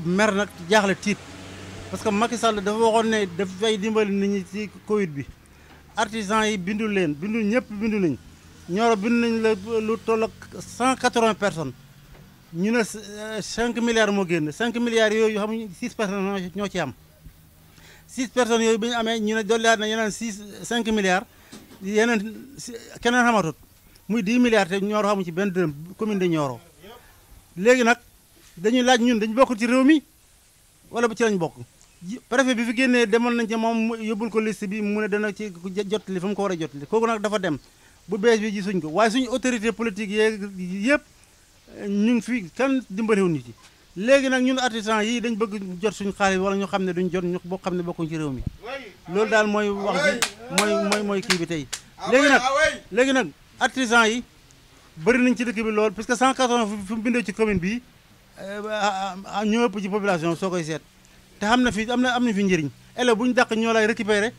mer nag jaaxle tiit parce que Macky Sall dafa waxoon ne dafay dimbali nit ñi ci Covid bi artisan yi bindul leen bindul ñëpp bindu nañ Nioro bindu nañ la lu toll ak 180 personnes ñu ne 5 milliards moo génn 5 milliards yooyu xam nga 6 personnes ñoo ci am 6 personnes yooyu bi ñu amee ñu ne dolliwaat na yeneen 5 milliards yeneen keneen xamatut muy 10 milliards te Nioro xamu ci benn dërëm commune de Nioro léegi nag dañuy laaj ñun dañu bokk ci réew mi wala bu ci lañ bokk préfet bi fi génnee demoon nañ ci moom yóbbul ko liste bi mu ne dana ci jotali fa mu ko war a jotali kooku nag dafa dem bu bees bi gisuñ ko waaye suñu autorité politique yeeg yëpp ñu ngi fi kenn dimbaliwuñ ñu ci léegi nag ñun artisan yi dañ bëgg jot suñu xaalis wala ñu xam ne duñ jot ñu boo xam ne bokkuñ ci réew mi loolu daal mooy wax bi mooy kii bi tey léegi nag artisan yi bëri nañ ci dëkk bi lool parce que 180 fi mu bindoo ci commune bi ñoo ëpp ci population soo koy seet te xam na fi am na fi njëriñ élève bu ñu dàq ñoo lay récupérer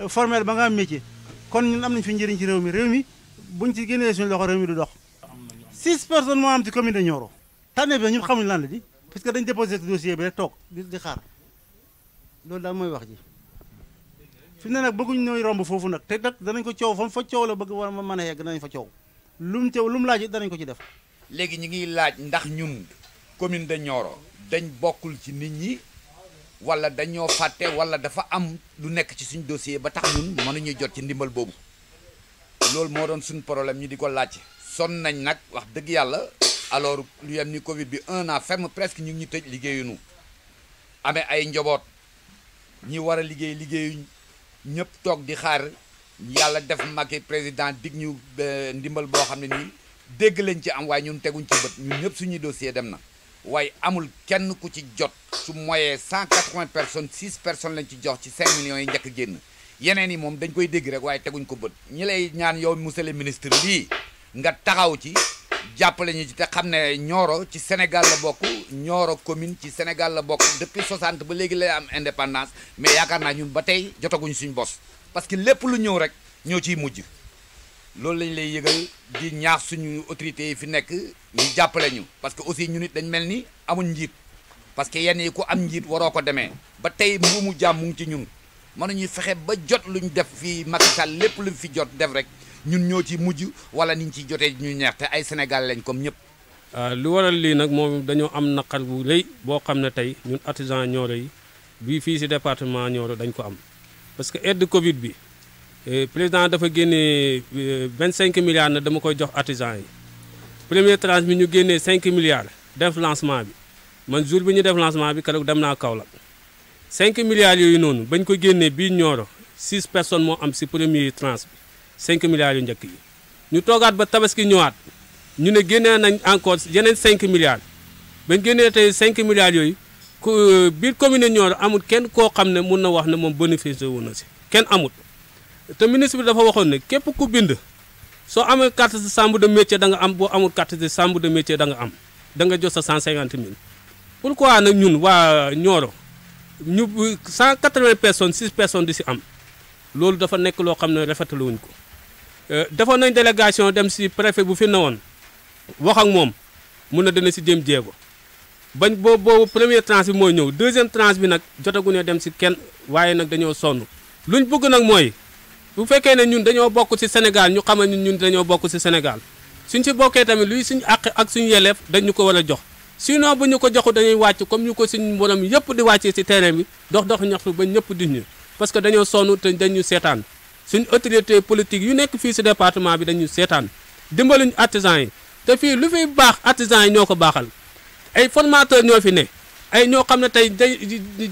formel ba nga am métier kon ñun am nañ fi njëriñ ci réew mi buñ ci génnee suñu loxo réew mi du dox 6 personnes moo am ci commune de Nioro tànneef bi ñun xamuñ lan la di parce que dañ déposé dossier bi rek toog di xaar loolu daal mooy wax ji fi ne nag bëgguñ nooy romb foofu nag te nag danañ ko coow fa coow la bëgg war a mën a yegg danañ fa coow lu mu laaj danañ ko ci def léegi ñu ngi laaj ndax ñun commune de Nioro dañ bokkul ci nit ñi wala dañoo fàtte wala dafa am lu nekk ci suñ dossier ba tax ñun mënuñu jot ci ndimbal boobu loolu moo doon suñ problème ñu di ko laaj son nañ nag wax dëgg yàlla alors lu yem ni Covid bi 1 an ferme presque ñu ngi ñu tëj liggéeyuñu amee ay njaboot ñi war a liggéeyuñ ñëpp toog di xaar yàlla def Macky président dig ñu ndimbal boo xam ne nii dégg lañ ci am waaye ñun teguñ ci bët ñun ñëpp suñuy dossier dem na waaye amul kenn ku ci jot su moyee 180 personnes 6 personnes lañ ci jox ci 5 millions yi njëkk génn yeneen yi moom dañ koy dégg rek waaye teguñ ko bët ñi lay ñaan yow monsieur le ministre lii nga taxaw ci jàppale ñu ci te xam ne Nioro ci Sénégal la bokk Nioro commune ci Sénégal la bokk depuis 60 ba léegi lay am indépendance mais yaakaar naa ñun ba tey jotaguñ suñ bos parce que lépp lu ñëw rek ñoo ciy mujj loolu lañ lay yëgal di ñaax suñu autorités yi fi nekk ñu jàppale ñu parce que aussi ñu nit dañ mel ni amuñ njiit parce que yenn yi ku am njiit waroo ko demee ba tey mbuumu jàmm mu ngi ci ñun mënuñuy fexe ba jot luñ def fii Macky Sall lépp luñ fi jot def rek ñun ñoo ci mujj wala niñ ciy jotee ñu neex te ay Sénégal lañ comme ñëpp. lu waral lii nag moom dañoo am naqar bu rëy boo xam ne tey ñun artisan Nioro yi bii fii si département Nioro dañ ko am parce que aide Covid bi président dafa génnee 25 milliards na dama koy jox artisan yi première tranche bi ñu génnee 5 milliards def lancement bi man jour bi ñu def lancement bi keroog dem naa Kaolack 5 milliards yooyu noonu bañ ko génnee bii Nioro 6 personnes moo am si première tranche bi 5 milliards yu njëkk yi ñu toogaat ba tabaski ñëwaat ñu ne génnee nañ encore yeneen 5 milliards bañ génnee tey 5 milliards yooyu biir commune Nioro amul kenn koo xam ne mun na wax ne moom bénéficié wu na si kenn amul te ministre bi dafa waxoon ne képp ku bind soo amee carte de chambre de métier da nga am boo amul carte de chambre de métier da nga am da nga jot sa 150 000 pourquoi nag ñun waa Nioro ñu 180 personnes 6 personnes di si am loolu dafa nekk loo xam ne rafetlu wuñ ko defoon nañ délégation dem si préfet bu fi newoon wax ak moom mun na dana si jëm jéego bañ boobu première tranche bi mooy ñëw deuxième tranche bi nag jotaguñu dem si kenn waaye nag dañoo sonn luñ bëgg nag mooy bu fekkee ne ñun dañoo bokk ci Sénégal ñu xamal ñun dañoo bokk ci Sénégal suñ ci bokkee tamit luy suñu àq ak suñu yelleef dañ ñu ko war a jox sinon bu ñu ko joxu dañuy wàcc comme ñu ko suñu borom yëpp di wàccee ci terrain bi dox ñaxtu ba ñëpp di ñu parce que dañoo sonn te dañu seetaan suñu autorité politique yu nekk fii ci département bi dañu seetaan dimbaluñu artisans yi te fii lu fiy baax artisans yi ñoo ko baaxal ay formateurs ñoo fi ne ay ñoo xam ne tey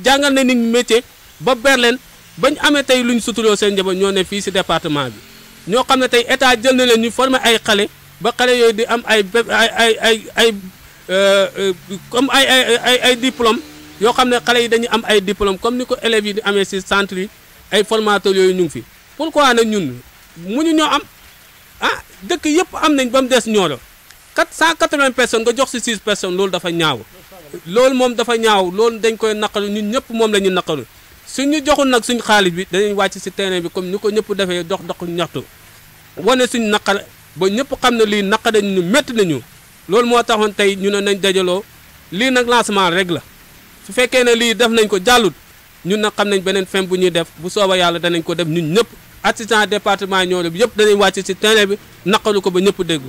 jàngal na nit ñi métier ba berleen bañ amee tey luñ suturoo seen njaboot ñoo ne fii ci département bi ñoo xam ne tey état jël na leen ñu former ay xale ba xale yooyu di am comme ay diplôme yoo xam ne xale yi dañuy am ay diplôme comme ni ko élèves yi di amee ci centre yi ay formateurs yooyu ñu ngi fi pourquoi nag ñun muñu ñoo am dëkk yëpp am nañ ba mu des Nioro 180 personnes nga jox ci 6 personnes loolu dafa ñaaw loolu moom dafa ñaaw loolu dañ koy naqaru ñun ñëpp moom la ñu naqaru suñu joxul nag suñu xaalis bi dañuy wàcc ci terrain bi comme ni ko ñëpp defee dox ñaxtu wane suñu naqar ba ñëpp xam ne lii naqar dañu métti nañu loolu moo taxoon tey ñu ne nañ dajaloo lii nag lancement rek la su fekkee ne lii def nañ ko jàllut ñun nag xam nañ beneen fin bu ñuy def bu sooba yàlla danañ ko def ñun ñëpp artisan département Nioro bi yëpp danañ wàcc ci terrain bi naqaru ko ba ñëpp dégg